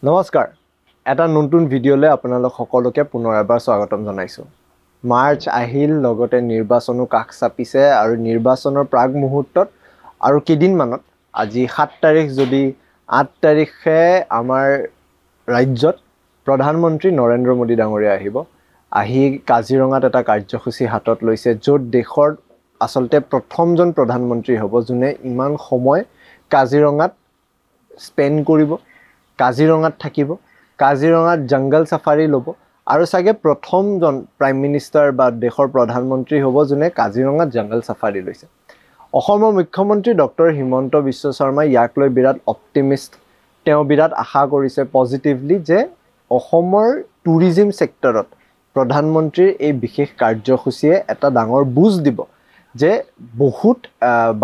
নমস্কাৰ এটা নতুন ভিডিঅ'লৈ আপোনালোক সকলোকে পুনৰ এবাৰ স্বাগতম জনাইছোঁ মাৰ্চ আহিল লগতে নিৰ্বাচনো কাষ চাপিছে আৰু নিৰ্বাচনৰ প্ৰাগ মুহূৰ্তত আৰু কেইদিনমানত আজি 7 তাৰিখ যদি 8 তাৰিখে আমাৰ ৰাজ্যত প্ৰধানমন্ত্ৰী নৰেন্দ্ৰ মোদী ডাঙৰীয়া আহি কাজিৰঙাত এটা কাৰ্যসূচী হাতত লৈছে য'ত দেশৰ আসলতে প্ৰথমজন প্ৰধানমন্ত্ৰী হ'ব যোনে ইমান সময় কাজিৰঙাত স্পেন্ড কৰিব কাজিৰঙাত থাকিব কাজিৰঙাত জংগল সাফাৰী ল'ব আৰু সাগে প্ৰথমজন প্ৰাইম মিনিষ্টাৰ বা দেশৰ প্ৰধানমন্ত্ৰী হ'ব যোনে কাজিৰঙাত জংগল সাফাৰী লৈছে অসমৰ মুখ্যমন্ত্ৰী ডক্টৰ হিমন্ত বিশ্ব শৰ্মা ইয়াক লৈ বিৰাট অপটিমিষ্ট তেওঁ বিৰাট আশা কৰিছে পজিটিভলি যে অসমৰ টুৰিজম সেক্টৰত প্ৰধানমন্ত্ৰীৰ এই বিশেষ কাৰ্যসূচীয়ে এটা ডাঙৰ বুজ দিব যে বহুত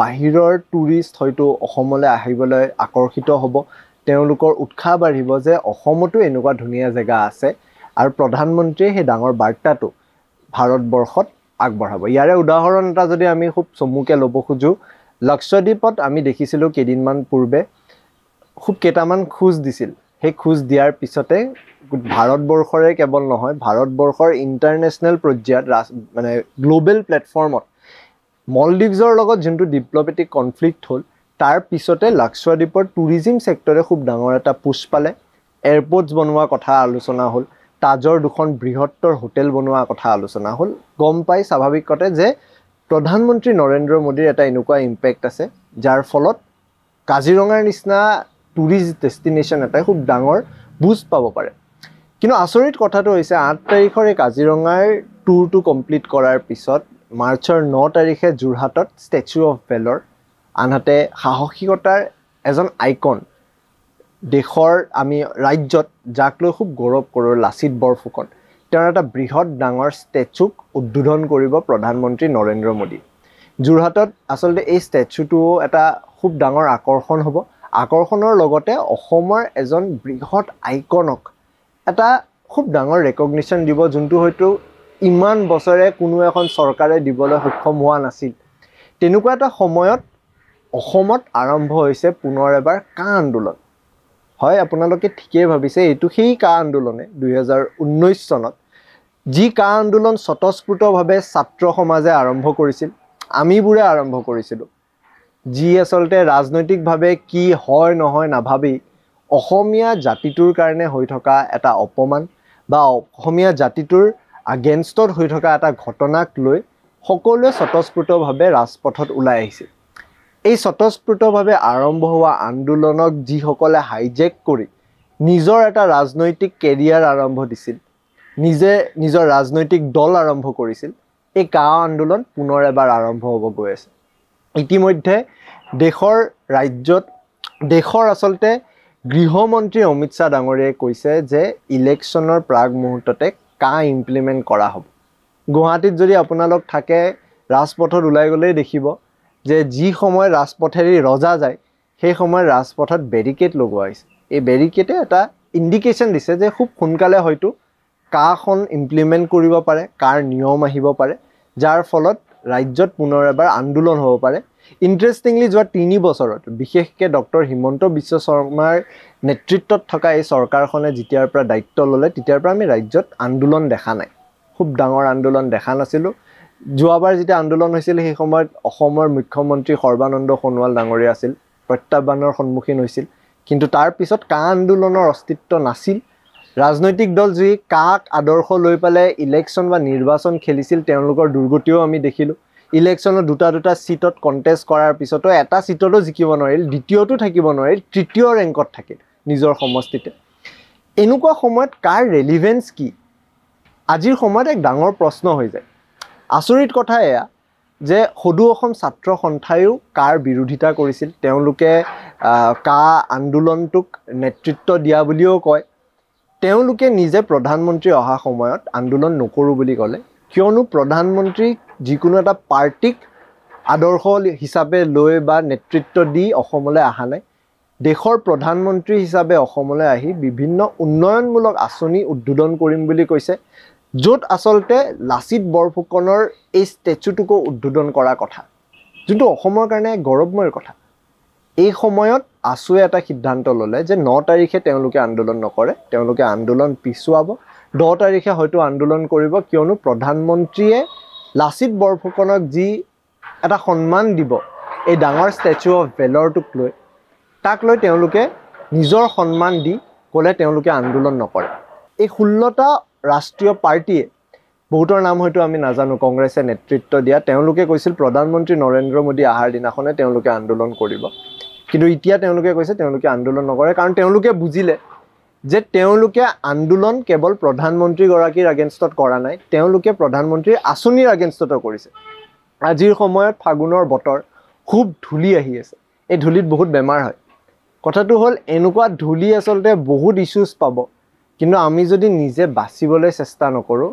বাহিৰৰ টুৰিষ্ট হয়তো অসমলৈ আহিবলৈ আকৰ্ষিত হ'ব তেওঁলোকৰ উৎসাহ বাঢ়িব যে অসমতো এনেকুৱা ধুনীয়া জায়গা আছে আৰু প্ৰধানমন্ত্ৰীয়ে সেই ডাঙৰ বাৰ্তাটো ভাৰতবৰ্ষত আগবঢ়াব ইয়াৰে উদাহৰণ এটা যদি আমি খুব চমুকে ল'ব খুজো লক্ষদ্বীপত আমি দেখিছিলো কেইদিনমান পূৰ্বে খুব কেইটামান খোজ দিছিল সেই খোজ দিয়াৰ পিছতে ভাৰতবৰ্ষৰে কেৱল নহয় ভাৰতবৰ্ষৰ ইন্টাৰনেশ্যনেল পৰ্যায়ত মানে গ্লোবেল প্লেটফৰ্মত মলদ্বীপৰ লগত যোনটো ডিপ্লোমেটিক কনফ্লিক্ট হ'ল তাৰ পিছতে লক্ষদ্বীপৰ টুৰিজম সেক্টৰে খুব ডাঙৰ এটা পুশ পালে এয়াৰপোৰ্টছ বনোৱা কথা আলোচনা হ'ল তাজৰ দুখন বৃহত্তৰ হোটেল বনোৱা কথা আলোচনা হ'ল গম পাই স্বাভাৱিকতে যে প্ৰধানমন্ত্ৰী নৰেন্দ্ৰ মোদীৰ এটা এনেকুৱা ইম্পেক্ট আছে যাৰ ফলত কাজিৰঙাৰ নিচিনা টুৰিষ্ট ডেষ্টিনেশ্যন এটা খুব ডাঙৰ বুষ্ট পাব পাৰে কিন্তু আচৰিত কথাটো হৈছে 8 তাৰিখৰ এই কাজিৰঙাৰ টুৰটো কমপ্লিট কৰাৰ পিছত মাৰ্চৰ 9 তাৰিখে যোৰহাটত ষ্টেচু অফ ভেলৰ আনহাতে সাহসিকতাৰ এজন আইকন দেশৰ আমি ৰাজ্যত যাক লৈ খুব গৌৰৱ কৰোঁ লাচিত বৰফুকন তেওঁৰ এটা বৃহৎ ডাঙৰ ষ্টেচুক উদ্বোধন কৰিব প্ৰধানমন্ত্ৰী নৰেন্দ্ৰ মোদী যোৰহাটত আসলতে এই ষ্টেচুটো এটা খুব ডাঙৰ আকৰ্ষণ হ'ব আকৰ্ষণৰ লগতে অসমৰ এজন বৃহৎ আইকনক এটা খুব ডাঙৰ ৰেকগনিশ্যন দিব যোনটো হয়তো ইমান বছৰে কোনো এখন চৰকাৰে দিবলৈ সক্ষম হোৱা নাছিল তেনেকুৱা এটা সময়ত অসমত আৰম্ভ হৈছে পুনৰ এবাৰ কা আন্দোলন হয় আপোনালোকে ঠিকই ভাবিছে এইটো সেই কা আন্দোলনে 2019 চনত যি কা আন্দোলন স্বতঃস্ফূৰ্তভাৱে ছাত্ৰ সমাজে আৰম্ভ কৰিছিল আমিবোৰে আৰম্ভ কৰিছিল যি আসলতে ৰাজনৈতিকভাৱে কি হয় নহয় নাভাবি অসমীয়া জাতিটোৰ কাৰণে হৈ থকা এটা অপমান বা অসমীয়া জাতিটোৰ আগেইনষ্টত হৈ থকা এটা ঘটনাক লৈ সকলোৱে স্বতঃস্ফূৰ্তভাৱে ৰাজপথত ওলাই আহিছিল এই স্বতঃস্ফূৰ্তভাৱে আৰম্ভ হোৱা আন্দোলনক যিসকলে হাইজেক কৰি নিজৰ এটা ৰাজনৈতিক কেৰিয়াৰ আৰম্ভ দিছিল নিজৰ ৰাজনৈতিক দল আৰম্ভ কৰিছিল এই কা আন্দোলন পুনৰ এবাৰ আৰম্ভ হ'ব গৈ আছে ইতিমধ্যে দেশৰ ৰাজ্যত দেশৰ আসলতে গৃহমন্ত্ৰী অমিত শাহ ডাঙৰীয়াই কৈছে যে ইলেকশ্যনৰ প্ৰাগ মুহূৰ্ততে কা ইমপ্লিমেণ্ট কৰা হ'ব গুৱাহাটীত যদি আপোনালোক থাকে ৰাজপথত ওলাই গ'লেই দেখিব যে যি সময় ৰাজপথেৰি ৰজা যায় সেই সময় ৰাজপথত বেৰিকেড লগোৱা হৈছে এই বেৰিকেডে এটা ইণ্ডিকেশ্যন দিছে যে খুব সোনকালে হয়তো কাখন ইমপ্লিমেণ্ট কৰিব পাৰে কাৰ নিয়ম আহিব পাৰে যাৰ ফলত ৰাজ্যত পুনৰ এবাৰ আন্দোলন হ'ব পাৰে ইণ্টাৰেষ্টিংলি যোৱা 3 বছৰত বিশেষকৈ ডক্টৰ হিমন্ত বিশ্ব শৰ্মাৰ নেতৃত্বত থকা এই চৰকাৰখনে যেতিয়াৰ পৰা দায়িত্ব ল'লে তেতিয়াৰ পৰা আমি ৰাজ্যত আন্দোলন দেখা নাই খুব ডাঙৰ আন্দোলন দেখা নাছিলোঁ যোৱাবাৰ যেতিয়া আন্দোলন হৈছিল সেই সময়ত অসমৰ মুখ্যমন্ত্ৰী সৰ্বানন্দ সোণোৱাল ডাঙৰীয়া আছিল প্ৰত্যাহ্বানৰ সন্মুখীন হৈছিল কিন্তু তাৰ পিছত কা আন্দোলনৰ অস্তিত্ব নাছিল ৰাজনৈতিক দল যি কাক আদৰ্শ লৈ পেলাই ইলেকশ্যন বা নিৰ্বাচন খেলিছিল তেওঁলোকৰ দুৰ্গতিও আমি দেখিলোঁ ইলেকশ্যনৰ দুটা সিটত কণ্টেষ্ট কৰাৰ পিছতো এটা সিটতো জিকিব নোৱাৰিল দ্বিতীয়টো থাকিব নোৱাৰিল তৃতীয় ৰেংকত থাকিল নিজৰ সমষ্টিতে এনেকুৱা সময়ত কাৰ ৰেলিভেন্স কি আজিৰ সময়ত এক ডাঙৰ প্ৰশ্ন হৈ যায় আচৰিত কথা এয়া যে সদু অসম ছাত্ৰ সন্থায়ো কাৰ বিৰোধিতা কৰিছিল তেওঁলোকে কা আন্দোলনটোক নেতৃত্ব দিয়া বুলিও কয় তেওঁলোকে নিজে প্ৰধানমন্ত্ৰী অহা সময়ত আন্দোলন নকৰোঁ বুলি ক'লে কিয়নো প্ৰধানমন্ত্ৰী যিকোনো এটা পাৰ্টিক আদৰ্শ হিচাপে লৈ বা নেতৃত্ব দি অসমলৈ অহা নাই দেশৰ প্ৰধানমন্ত্ৰী হিচাপে অসমলৈ আহি বিভিন্ন উন্নয়নমূলক আঁচনি উদ্বোধন কৰিম বুলি কৈছে য'ত আসলতে লাচিত বৰফুকনৰ এই ষ্টেচুটোকো উদ্বোধন কৰা কথা যোনটো অসমৰ কাৰণে গৌৰৱময় কথা এই সময়ত আছুৱে এটা সিদ্ধান্ত ল'লে যে 9 তাৰিখে তেওঁলোকে আন্দোলন নকৰে, তেওঁলোকে আন্দোলন পিছুৱাব। 10 তাৰিখে হয়তো আন্দোলন কৰিব, কিয়নো প্ৰধানমন্ত্ৰীয়ে লাচিত বৰফুকনক যি এটা সন্মান দিব এই ডাঙৰ ষ্টেচু অফ ভেলৰটোক লৈ, তাক লৈ তেওঁলোকে নিজৰ সন্মান দি ক'লে তেওঁলোকে আন্দোলন নকৰে। এই 16টা ৰাষ্ট্ৰীয় পাৰ্টীয়ে, বহুতৰ নাম হয়তো আমি নাজানো, কংগ্ৰেছে নেতৃত্ব দিয়া, তেওঁলোকে কৈছিল প্ৰধানমন্ত্ৰী নৰেন্দ্ৰ মোদী অহাৰ দিনাখনে তেওঁলোকে আন্দোলন কৰিব। কিন্তু এতিয়া তেওঁলোকে কৈছে তেওঁলোকে আন্দোলন নকৰে, কাৰণ তেওঁলোকে বুজিলে যে তেওঁলোকে আন্দোলন কেৱল প্ৰধানমন্ত্ৰীগৰাকীৰ এগেইনষ্টত কৰা নাই, তেওঁলোকে প্ৰধানমন্ত্ৰীৰ আঁচনিৰ এগেইনষ্টতো কৰিছে। আজিৰ সময়ত ফাগুনৰ বতৰ, খুব ধূলি আহি আছে, এই ধূলিত বহুত বেমাৰ হয়। কথাটো হ'ল এনেকুৱা ধূলি আচলতে বহুত ইছ্যুজ পাব, কিন্তু আমি যদি নিজে বাচিবলৈ চেষ্টা নকৰোঁ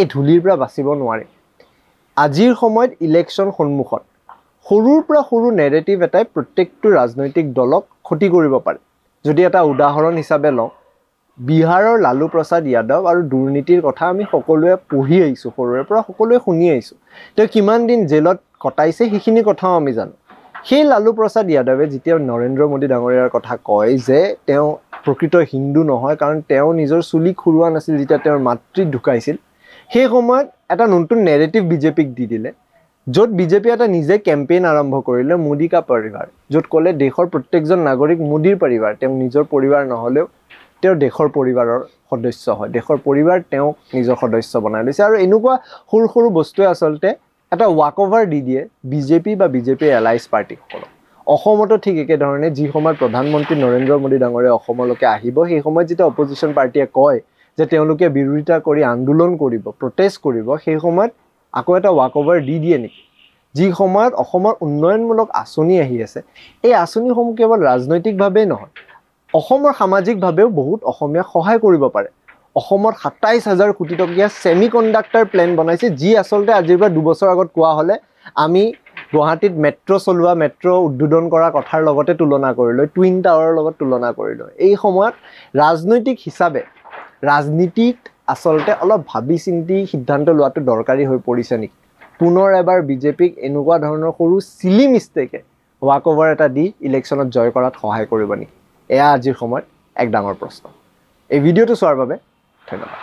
এই ধূলিৰ পৰা বাচিব নোৱাৰিম। আজিৰ সময়ত ইলেকশ্যন সন্মুখত সৰুৰ পৰা সৰু নেৰেটিভ এটাই প্ৰত্যেকটো ৰাজনৈতিক দলক ক্ষতি কৰিব পাৰে। যদি এটা উদাহৰণ হিচাপে লওঁ, বিহাৰৰ লালু প্ৰসাদ যাদৱ আৰু দুৰ্নীতিৰ কথা আমি সকলোৱে পঢ়ি আহিছোঁ, সৰুৰে পৰা সকলোৱে শুনি আহিছোঁ। তেওঁ কিমান দিন জেলত কটাইছে সেইখিনি কথাও আমি জানো। সেই লালু প্ৰসাদ যাদৱে যেতিয়া নৰেন্দ্ৰ মোদী ডাঙৰীয়াৰ কথা কয় যে তেওঁ প্ৰকৃত হিন্দু নহয়, কাৰণ তেওঁ নিজৰ চুলি খুৰোৱা নাছিল যেতিয়া তেওঁৰ মাতৃ ঢুকাইছিল, সেই সময়ত এটা নতুন নেৰেটিভ বিজেপিক দি দিলে, য'ত বিজেপি এটা নিজে কেম্পেইন আৰম্ভ কৰিলে মোদী কা পৰিবাৰ, য'ত ক'লে দেশৰ প্ৰত্যেকজন নাগৰিক মোদীৰ পৰিবাৰ, তেওঁ নিজৰ পৰিবাৰ নহ'লেও তেওঁ দেশৰ পৰিবাৰৰ সদস্য হয়, দেশৰ পৰিবাৰ তেওঁক নিজৰ সদস্য বনাই লৈছে। আৰু এনেকুৱা সৰু সৰু বস্তুৱে আচলতে এটা ৱাক অভাৰ দি দিয়ে বিজেপি বা বিজেপিৰ এলাইজ পাৰ্টিসকলক। অসমতো ঠিক একেধৰণে যি সময়ত প্ৰধানমন্ত্ৰী নৰেন্দ্ৰ মোদী ডাঙৰীয়া অসমলৈকে আহিব, সেই সময়ত যেতিয়া অপজিশ্যন পাৰ্টীয়ে কয় যে তেওঁলোকে বিৰোধিতা কৰি আন্দোলন কৰিব, প্ৰটেষ্ট কৰিব, সেই সময়ত আকৌ এটা ৱাক অভাৰ দি দিয়ে নেকি? যি সময়ত অসমৰ উন্নয়নমূলক আঁচনি আহি আছে, এই আঁচনিসমূহ কেৱল ৰাজনৈতিকভাৱেই নহয়, অসমৰ সামাজিকভাৱেও বহুত অসমীয়াক সহায় কৰিব পাৰে। অসমত 27,000 কোটি টকীয়া ছেমি কণ্ডাক্টৰ প্লেন বনাইছে, যি আচলতে আজিৰ পৰা 2 বছৰ আগত কোৱা হ'লে আমি গুৱাহাটীত মেট্ৰ' চলোৱা, মেট্ৰ' উদ্বোধন কৰা কথাৰ লগতে তুলনা কৰিলোঁ, টুইন টাৱাৰৰ লগত তুলনা কৰিলোঁ। এই সময়ত ৰাজনৈতিক হিচাপে ৰাজনীতিত আচলতে অলপ ভাবি চিন্তি সিদ্ধান্ত লোৱাটো দৰকাৰী হৈ পৰিছে নেকি? পুনৰ এবাৰ বিজেপিক এনেকুৱা ধৰণৰ সৰু চিলি মিষ্টেকে ৱাক অভাৰ এটা দি ইলেকশ্যনত জয় কৰাত সহায় কৰিব নেকি? এয়া আজিৰ সময়ত এক ডাঙৰ প্ৰশ্ন। এই ভিডিঅ'টো চোৱাৰ বাবে ধন্যবাদ।